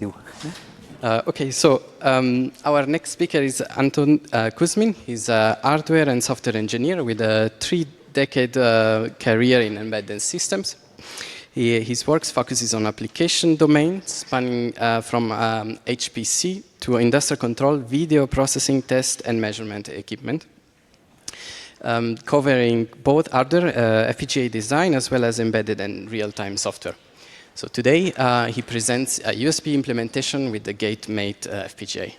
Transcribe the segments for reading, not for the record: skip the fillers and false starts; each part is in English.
You. Okay, so our next speaker is Anton Kuzmin. He's a hardware and software engineer with a 3-decade career in embedded systems. His work focuses on application domains spanning from HPC to industrial control, video processing, test, and measurement equipment, covering both hardware, FPGA design, as well as embedded and real-time software. So today, he presents a USB implementation with the GateMate FPGA.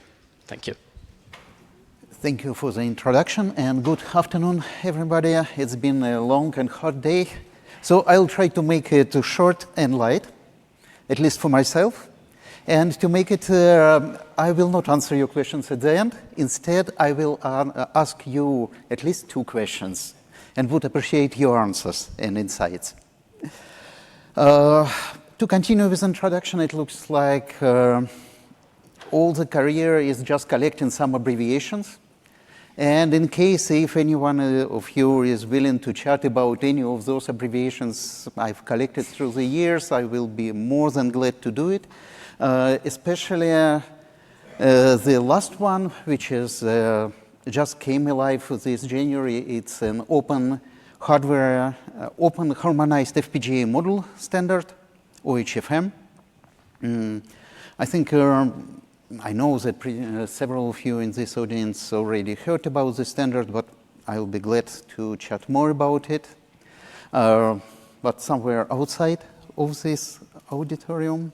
Thank you. Thank you for the introduction, and good afternoon, everybody. It's been a long and hot day, so I'll try to make it short and light, at least for myself. And to make it, I will not answer your questions at the end. Instead, I will ask you at least 2 questions, and would appreciate your answers and insights. To continue with introduction, it looks like all the career is just collecting some abbreviations. And in case if anyone of you is willing to chat about any of those abbreviations I've collected through the years, I will be more than glad to do it. Especially the last one, which is just came alive this January. It's an open hardware, open harmonized FPGA model standard, OHFM. I think I know that several of you in this audience already heard about the standard, but I'll be glad to chat more about it. But somewhere outside of this auditorium.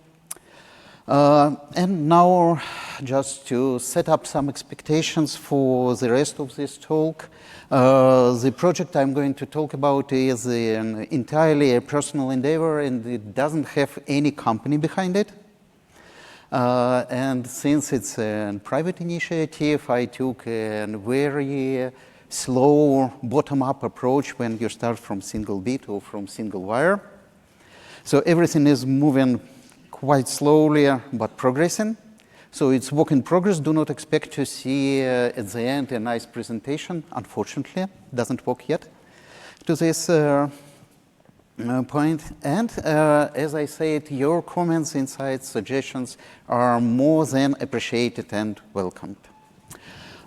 And now, just to set up some expectations for the rest of this talk, the project I'm going to talk about is entirely a personal endeavor, and it doesn't have any company behind it. And since it's a private initiative, I took a very slow bottom-up approach when you start from single bit or from single wire. So everything is moving quite slowly, but progressing. So it's work in progress. Do not expect to see at the end a nice presentation. Unfortunately, it doesn't work yet to this point. And as I said, your comments, insights, suggestions are more than appreciated and welcomed.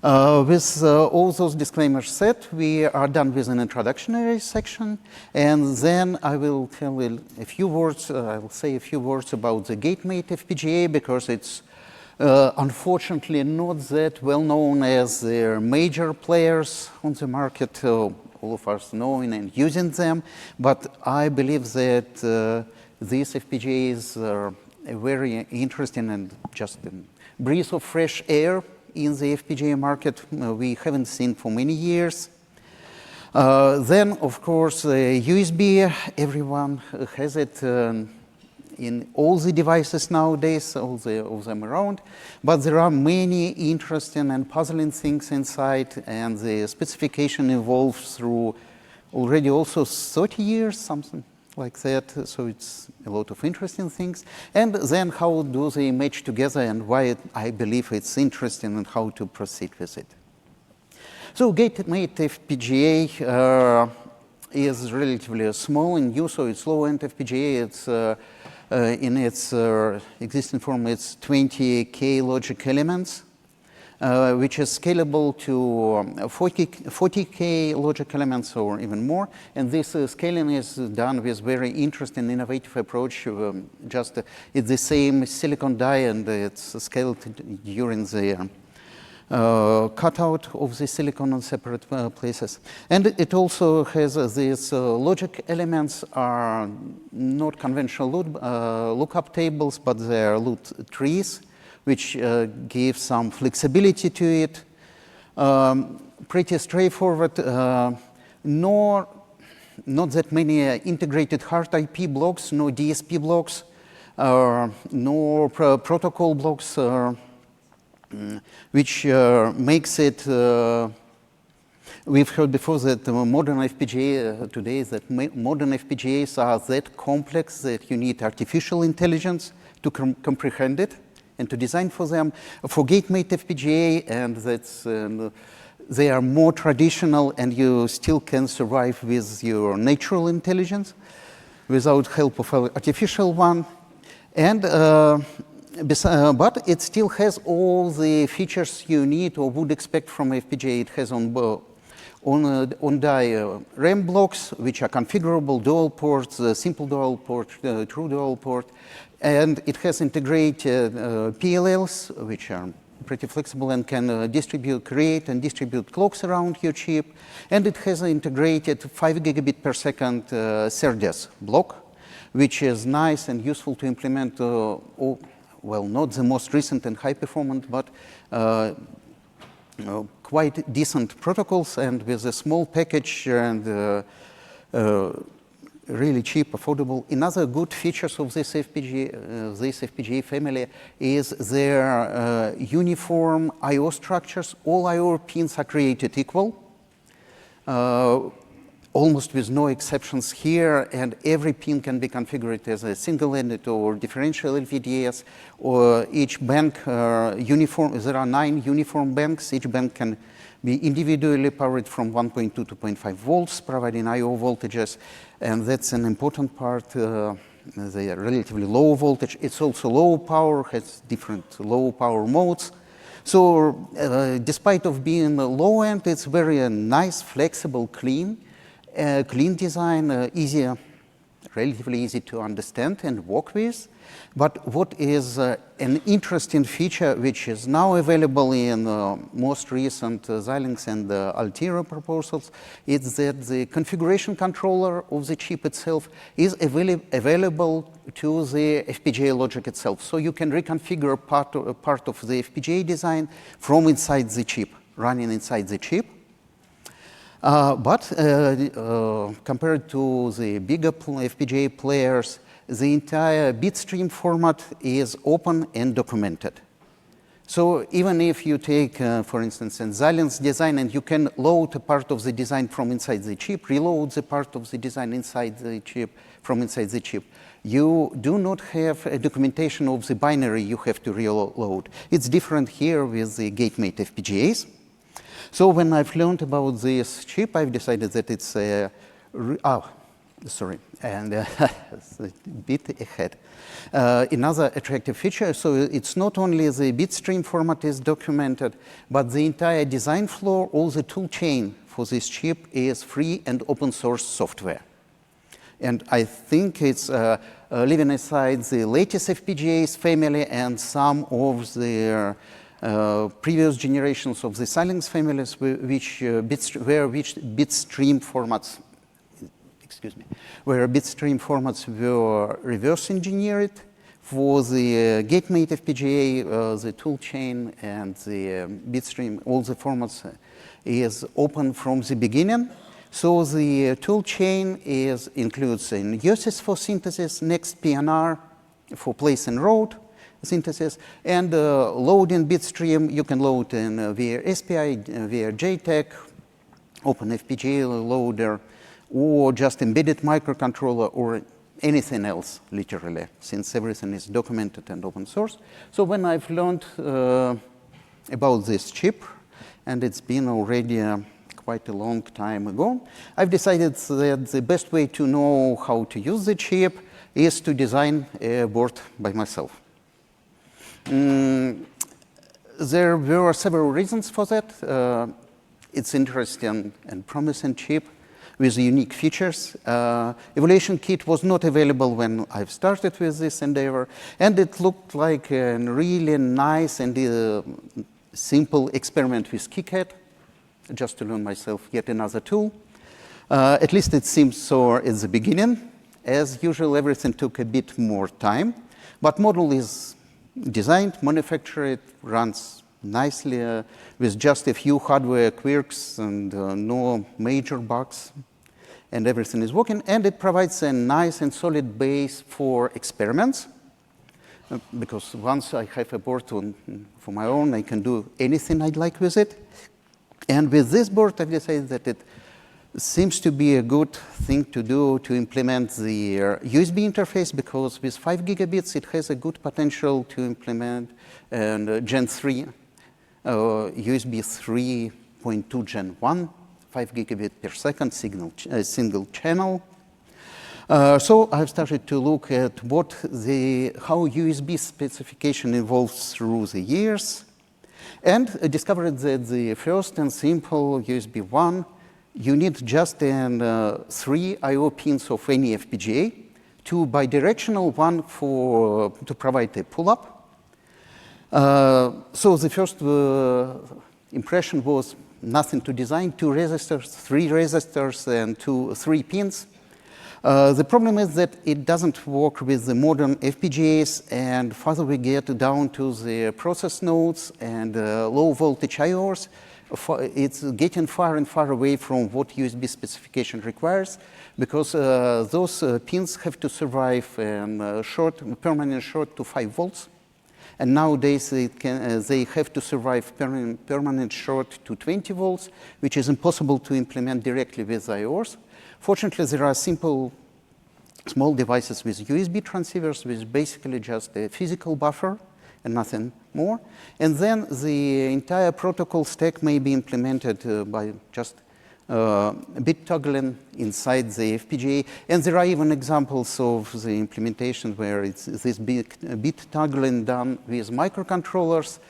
With all those disclaimers set, we are done with an introductory section, and then I will tell a few words. I will say a few words about the GateMate FPGA, because it's unfortunately not that well known as the major players on the market. All of us knowing and using them, but I believe that these FPGAs are very interesting and just a breath of fresh air in the FPGA market we haven't seen for many years. Then, of course, USB, everyone has it in all the devices nowadays, all of them around. But there are many interesting and puzzling things inside, and the specification evolves through already also 30 years, something like that. So it's a lot of interesting things. And then how do they match together, and why I believe it's interesting and how to proceed with it. So GateMate FPGA is relatively small in use, so it's low-end FPGA. It's in its existing form, it's 20K logic elements, which is scalable to 40K logic elements or even more. And this scaling is done with very interesting, innovative approach. Just it's the same silicon die, and it's scaled during the cutout of the silicon on separate places. And it also has these logic elements are not conventional lookup tables, but they are loot trees, which give some flexibility to it. Pretty straightforward. Not that many integrated hard IP blocks, no DSP blocks, no protocol blocks, which makes it, we've heard before that modern FPGA today, that modern FPGAs are that complex that you need artificial intelligence to comprehend it and to design for them. For GateMate FPGA, and that's, they are more traditional, and you still can survive with your natural intelligence without help of an artificial one. And but it still has all the features you need or would expect from FPGA. It has on-die RAM blocks, which are configurable, dual ports, simple dual port, true dual port, and it has integrated PLLs, which are pretty flexible and can create and distribute clocks around your chip, and it has an integrated 5 gigabit per second SerDes block, which is nice and useful to implement, well, not the most recent and high performant, but quite decent protocols, and with a small package and really cheap, affordable. Another good features of this FPGA family is their uniform I/O structures. All I/O pins are created equal, almost with no exceptions here, and every pin can be configured as a single-ended or differential LVDS, or each bank uniform. There are 9 uniform banks. Each bank can be individually powered from 1.2 to 0.5 volts, providing I/O voltages, and that's an important part. They are relatively low voltage. It's also low power, has different low power modes. So despite of being low end, it's very nice, flexible, clean design, relatively easy to understand and work with. But what is an interesting feature, which is now available in most recent Xilinx and Altera proposals, is that the configuration controller of the chip itself is available to the FPGA logic itself. So you can reconfigure part of the FPGA design from inside the chip, running inside the chip. But compared to the bigger FPGA players, the entire bitstream format is open and documented. So even if you take, for instance, a Xilinx design, and you can load a part of the design from inside the chip, reload the part of the design inside the chip, from inside the chip, you do not have a documentation of the binary you have to reload. It's different here with the GateMate FPGAs. So when I've learned about this chip, I've decided that it's a, and it's a bit ahead. Another attractive feature, so it's not only the bitstream format is documented, but the entire design flow, all the tool chain for this chip is free and open source software. And I think it's leaving aside the latest FPGAs family and some of their previous generations of the Xilinx families, which bitstream formats, where bitstream formats were reverse engineered. For the GateMate FPGA, the tool chain and the bitstream, all the formats is open from the beginning. So the tool chain includes in Yosys for synthesis, nextpnr for place and route synthesis, and loading bitstream, you can load in via SPI, via JTAG, Open FPGA loader, or just embedded microcontroller, or anything else, literally, since everything is documented and open source. So when I've learned about this chip, and it's been already quite a long time ago, I've decided that the best way to know how to use the chip is to design a board by myself. There were several reasons for that. It's interesting and promising chip with unique features. Evaluation kit was not available when I've started with this endeavor, and it looked like a really nice and simple experiment with KiCad, just to learn myself yet another tool. At least it seems so at the beginning. As usual, everything took a bit more time, but model is designed, manufactured, runs nicely with just a few hardware quirks and no major bugs, and everything is working, and it provides a nice and solid base for experiments, because once I have a board for my own, I can do anything I'd like with it. And with this board, I've decided that it seems to be a good thing to do to implement the USB interface, because with 5 gigabits, it has a good potential to implement Gen 3, USB 3.2 Gen 1, 5 gigabit per second single channel. So I've started to look at how USB specification evolves through the years, and discovered that the first and simple USB 1, you need just 3 I/O pins of any FPGA, 2 bidirectional, 1 to provide a pull-up. So the first impression was nothing to design, 2 resistors, 3 resistors, and 3 pins. The problem is that it doesn't work with the modern FPGAs, and further we get down to the process nodes and low voltage IOs, it's getting far and far away from what USB specification requires, because those pins have to survive permanent short to 5 volts. And nowadays they have to survive permanent short to 20 volts, which is impossible to implement directly with IOs. Fortunately, there are simple small devices with USB transceivers with basically just a physical buffer and nothing more. And then the entire protocol stack may be implemented by just bit toggling inside the FPGA. And there are even examples of the implementation where it's this bit toggling done with microcontrollers.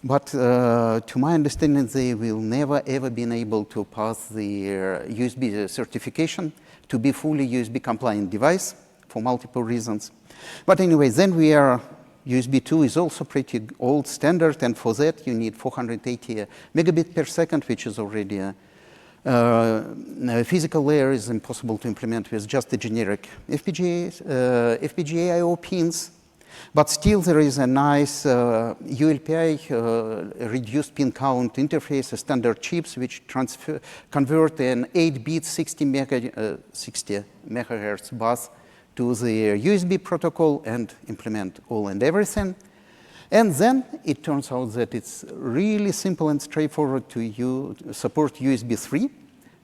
But to my understanding, they will never ever been able to pass the USB certification to be fully USB compliant device for multiple reasons. But anyway, then USB 2 is also pretty old standard, and for that you need 480 megabit per second, which is already a physical layer is impossible to implement with just the generic FPGA I/O pins. But still, there is a nice ULPI reduced pin count interface, a standard chips, which convert an 8-bit 60 megahertz bus to the USB protocol and implement all and everything. And then it turns out that it's really simple and straightforward to support USB 3.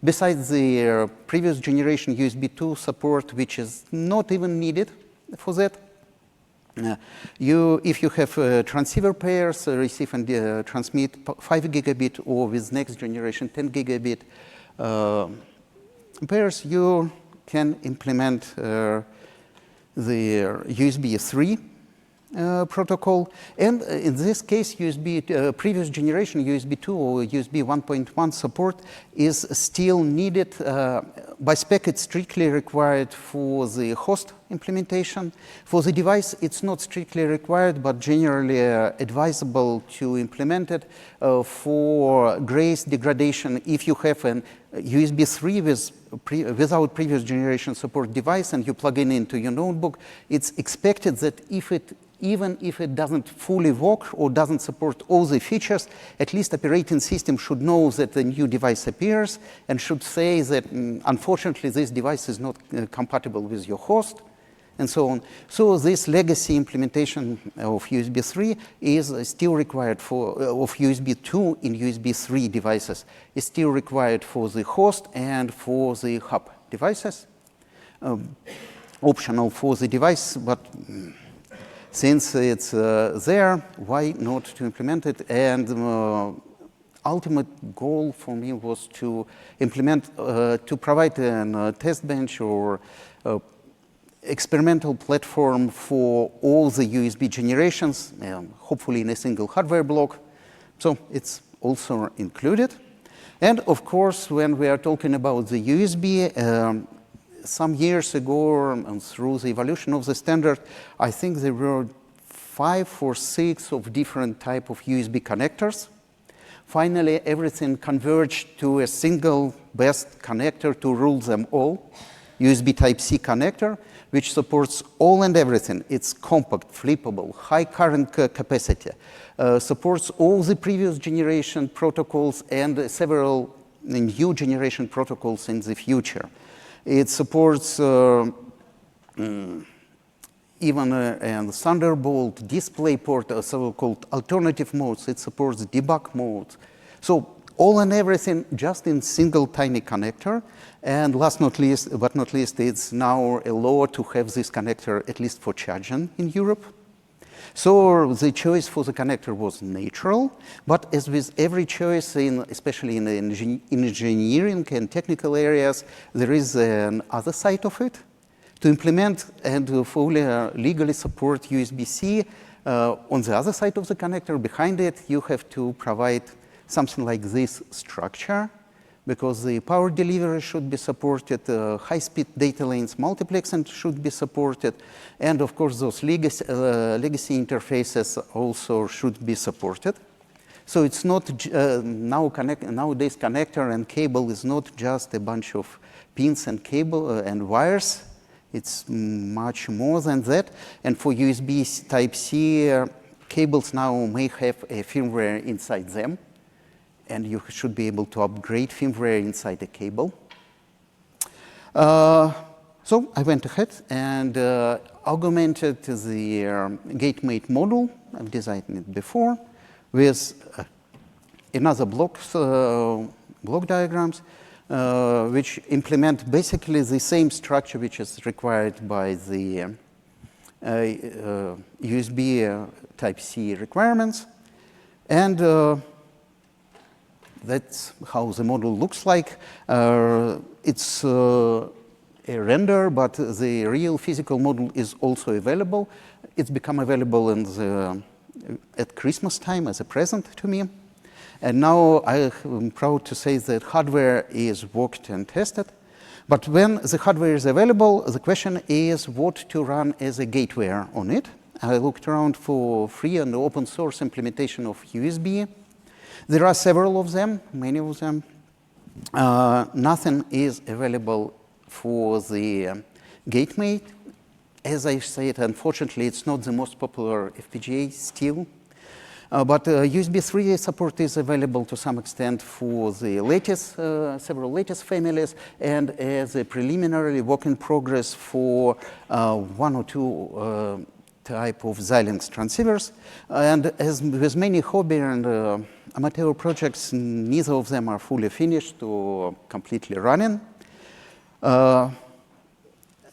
Besides the previous generation USB 2 support, which is not even needed for that. If you have transceiver pairs, receive and transmit 5 gigabit, or with next generation 10 gigabit pairs, you can implement the USB 3 protocol. And in this case, previous generation USB 2 or USB 1.1 support is still needed. By spec, it's strictly required for the host implementation. For the device, it's not strictly required, but generally advisable to implement it for grace degradation. If you have an USB 3 without previous generation support device and you plug it into your notebook, it's expected that even if it doesn't fully work or doesn't support all the features, at least operating system should know that the new device appears and should say that, unfortunately, this device is not compatible with your host, and so on. So this legacy implementation of USB 3 is still required of USB 2 in USB 3 devices, is still required for the host and for the hub devices. Optional for the device, but since it's there, why not to implement it? And ultimate goal for me was to provide a test bench or experimental platform for all the USB generations, hopefully in a single hardware block. So it's also included. And of course, when we are talking about the USB, some years ago, and through the evolution of the standard, I think there were 5 or 6 of different type of USB connectors. Finally, everything converged to a single best connector to rule them all, USB Type-C connector, which supports all and everything. It's compact, flippable, high current capacity, supports all the previous generation protocols and several new generation protocols in the future. It supports even a Thunderbolt, DisplayPort, so-called alternative modes. It supports debug modes. So all and everything just in single tiny connector. And last but not least, it's now a law to have this connector at least for charging in Europe. So the choice for the connector was natural, but as with every choice, especially in engineering and technical areas, there is an other side of it. To implement and fully legally support USB-C, on the other side of the connector, behind it, you have to provide something like this structure, because the power delivery should be supported, high-speed data lanes multiplexing should be supported, and of course those legacy interfaces also should be supported. So it's not nowadays connector and cable is not just a bunch of pins and cable and wires. It's much more than that. And for USB Type-C cables now may have a firmware inside them, and you should be able to upgrade firmware inside the cable. So I went ahead and augmented the GateMate module. I've designed it before with another block diagrams, which implement basically the same structure which is required by the USB Type-C requirements. And that's how the model looks like. It's a render, but the real physical model is also available. It's become available at Christmas time as a present to me. And now I'm proud to say that hardware is worked and tested. But when the hardware is available, the question is what to run as a gateware on it. I looked around for free and open source implementation of USB. There are several of them, many of them. Nothing is available for the GateMate. As I said, unfortunately, it's not the most popular FPGA still. But USB 3 support is available to some extent for the latest, several latest families, and as a preliminary work in progress for one or two type of Xilinx transceivers. And as with many hobby and amateur projects, neither of them are fully finished or completely running.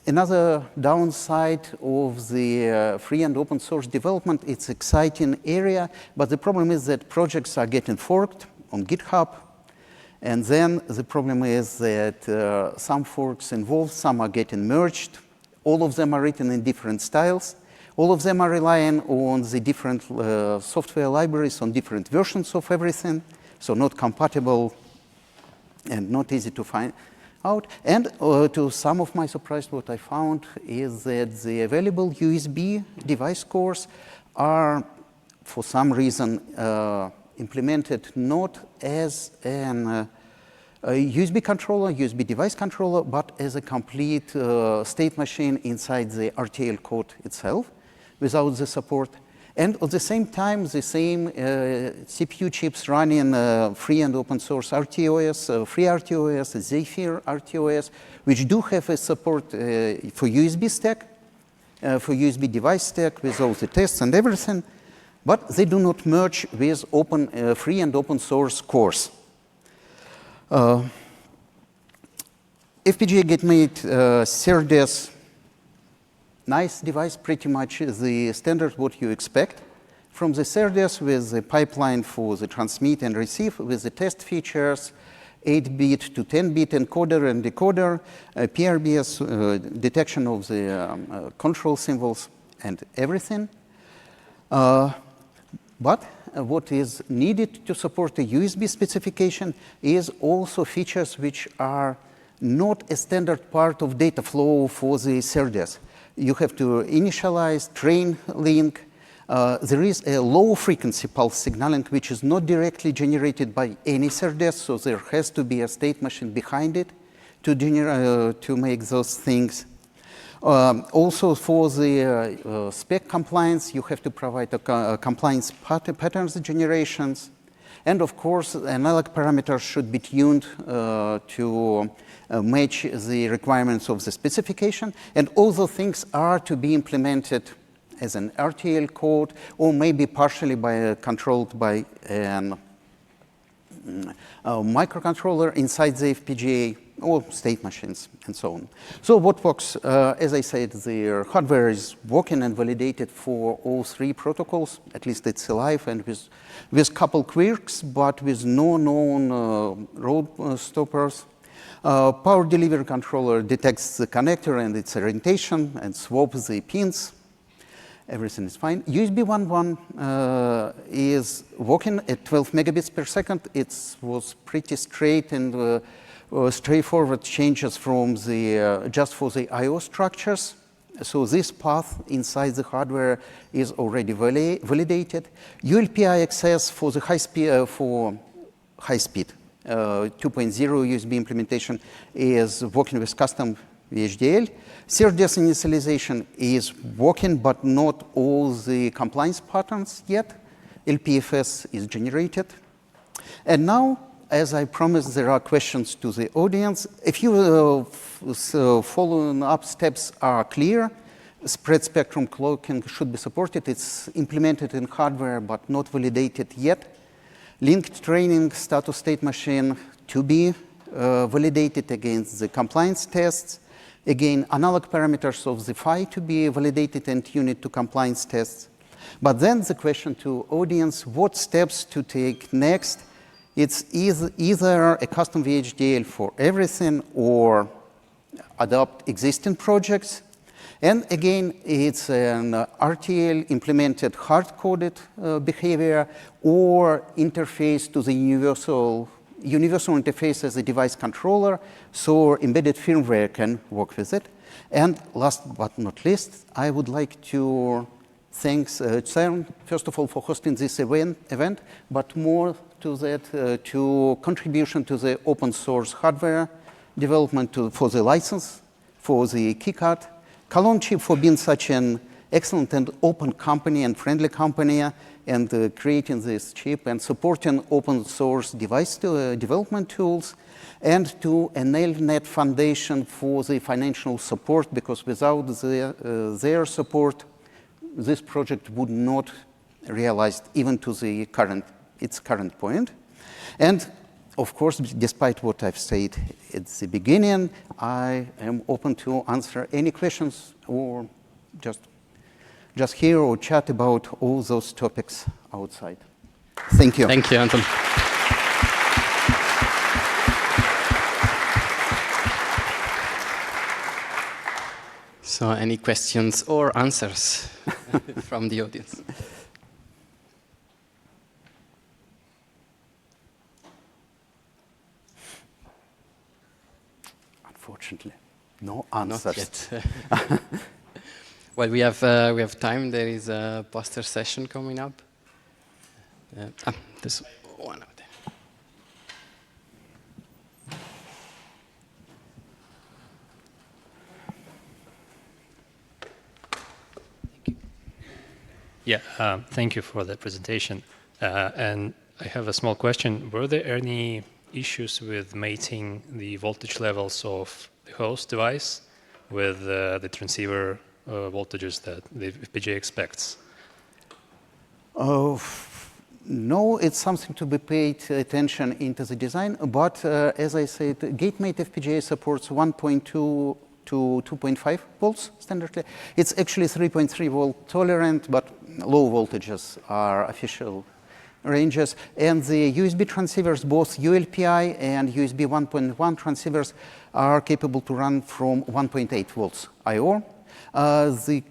Another downside of the free and open source development, it's exciting area, but the problem is that projects are getting forked on GitHub. And then the problem is that some forks involved, some are getting merged. All of them are written in different styles. All of them are relying on the different software libraries, on different versions of everything. So not compatible and not easy to find out. And to some of my surprise, what I found is that the available USB device cores are, for some reason, implemented not as an a USB controller, USB device controller, but as a complete state machine inside the RTL code itself, without the support. And at the same time, the same CPU chips running free and open source RTOS, free RTOS, Zephyr RTOS, which do have a support for USB stack, for USB device stack with all the tests and everything, but they do not merge with open, free and open source cores. FPGA GateMate SerDes, nice device, pretty much the standard what you expect from the SerDes, with the pipeline for the transmit and receive, with the test features, 8-bit to 10-bit encoder and decoder, PRBS detection of the control symbols and everything. But what is needed to support the USB specification is also features which are not a standard part of data flow for the SerDes. You have to initialize, train link. There is a low frequency pulse signaling which is not directly generated by any SerDes, so there has to be a state machine behind it to make those things. Also for the spec compliance, you have to provide a compliance patterns generations. And of course, analog parameters should be tuned to match the requirements of the specification. And all those things are to be implemented as an RTL code, or maybe partially controlled by a microcontroller inside the FPGA, or state machines, and so on. So what works, as I said, the hardware is working and validated for all three protocols. At least it's alive, and with couple quirks, but with no known road stoppers. Power delivery controller detects the connector and its orientation and swaps the pins. Everything is fine. USB 1.1 is working at 12 megabits per second. It was pretty straight and straightforward changes from the just for the I/O structures. So this path inside the hardware is already validated. ULPI access for the high speed 2.0 USB implementation is working with custom VHDL. SerDes initialization is working, but not all the compliance patterns yet. LPFS is generated. And now, as I promised, there are questions to the audience. If you following up steps are clear, spread spectrum cloaking should be supported. It's implemented in hardware, but not validated yet. Linked training status state machine to be validated against the compliance tests. Again, analog parameters of the PHY to be validated and tuned to compliance tests. But then the question to audience, what steps to take next? It's either a custom VHDL for everything or adopt existing projects. And again, it's an RTL implemented hard-coded behavior or interface to the universal interface as a device controller, so embedded firmware can work with it. And last but not least, I would like to thank CERN, first of all, for hosting this event, but more to that, to contribution to the open source hardware development for the license, for the KeyCard, Cologne Chip for being such an excellent and open company and friendly company, and creating this chip and supporting open source device development tools, and to NLnet Foundation for the financial support, because without their support, this project would not realize even to its current point. And of course, despite what I've said at the beginning, I am open to answer any questions or just hear or chat about all those topics outside. Thank you. Thank you, Anton. So any questions or answers from the audience? Unfortunately, no answers. Not yet. Well, we have time. There is a poster session coming up. There's one out there. Thank you. Yeah, thank you for that presentation. And I have a small question. Were there any issues with mating the voltage levels of the host device with the transceiver voltages that the FPGA expects? No, it's something to be paid attention into the design, but as I said, GateMate FPGA supports 1.2 to 2.5 volts standardly. It's actually 3.3 volt tolerant, but low voltages are official ranges. And the USB transceivers, both ULPI and USB 1.1 transceivers, are capable to run from 1.8 volts I/O. The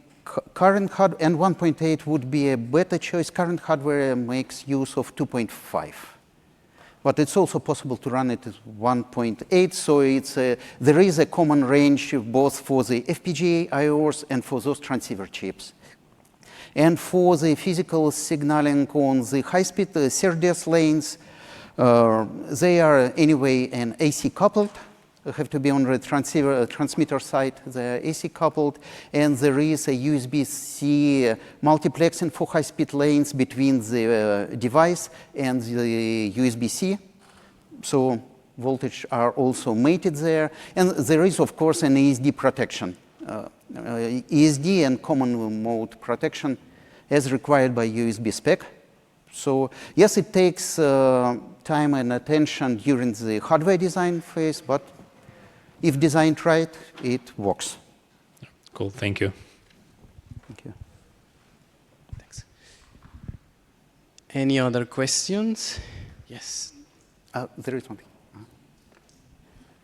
current hardware, and 1.8 would be a better choice. Current hardware makes use of 2.5. But it's also possible to run it at 1.8, so there is a common range both for the FPGA I/Os and for those transceiver chips. And for the physical signaling on the high-speed SerDes lanes, they are anyway an AC coupled. They have to be on the transmitter side, they're AC coupled, and there is a USB-C multiplexing for high-speed lanes between the device and the USB-C. So voltage are also mated there. And there is, of course, an ESD protection. ESD and common mode protection as required by USB spec. So yes, it takes time and attention during the hardware design phase, but if designed right, it works. Cool, thank you. Thank you. Thanks. Any other questions? Yes. There is one thing.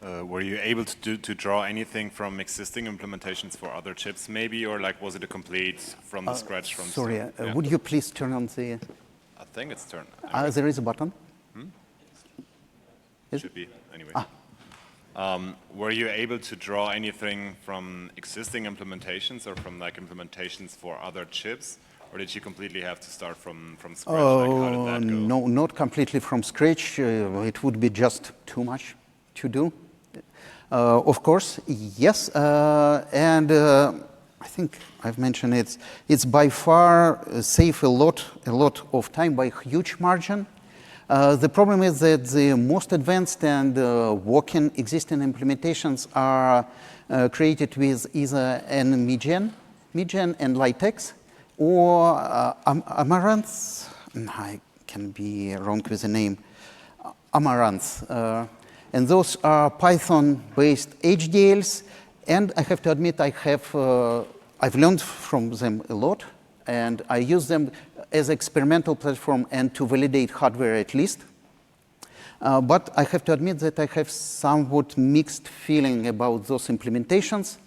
Were you able to draw anything from existing implementations for other chips, maybe, or like was it a complete from the scratch? From Sorry, yeah. would you please turn on the? I think it's turned. There is a button. It should be anyway. Were you able to draw anything from existing implementations or from like implementations for other chips, or did you completely have to start from scratch? Like, how did that go? No, not completely from scratch. It would be just too much to do. Of course, yes, and I think I've mentioned it's by far save a lot of time by huge margin. The problem is that the most advanced and working existing implementations are created with either NMigen and Litex, or Amaranth. I can be wrong with the name. Amaranth. And those are Python-based HDLs, and I have to admit I've learned from them a lot, and I use them as experimental platform and to validate hardware at least. But I have to admit that I have somewhat mixed feeling about those implementations.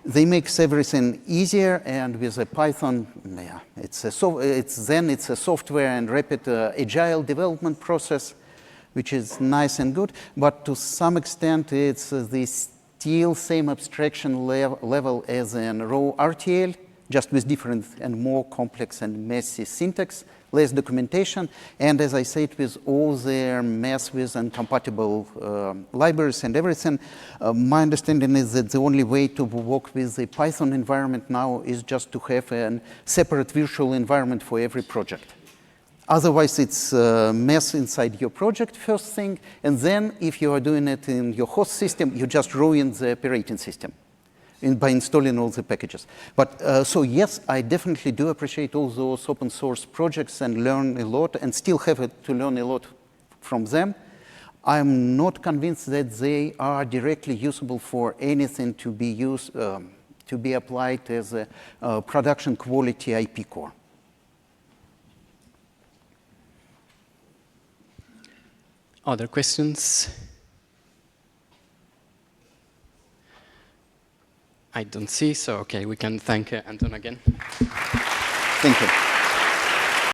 They make everything easier, and with a Python, yeah, it's a software and rapid agile development process, which is nice and good, but to some extent it's the still same abstraction level as in raw RTL, just with different and more complex and messy syntax, less documentation, and as I said, with all their mess with incompatible libraries and everything. My understanding is that the only way to work with the Python environment now is just to have a separate virtual environment for every project. Otherwise, it's a mess inside your project, first thing, and then if you are doing it in your host system, you just ruin the operating system by installing all the packages. But so yes, I definitely do appreciate all those open source projects and learn a lot, and still have to learn a lot from them. I'm not convinced that they are directly usable for anything to be used, to be applied as a production quality IP core. Other questions? I don't see, so okay, we can thank Anton again. Thank you.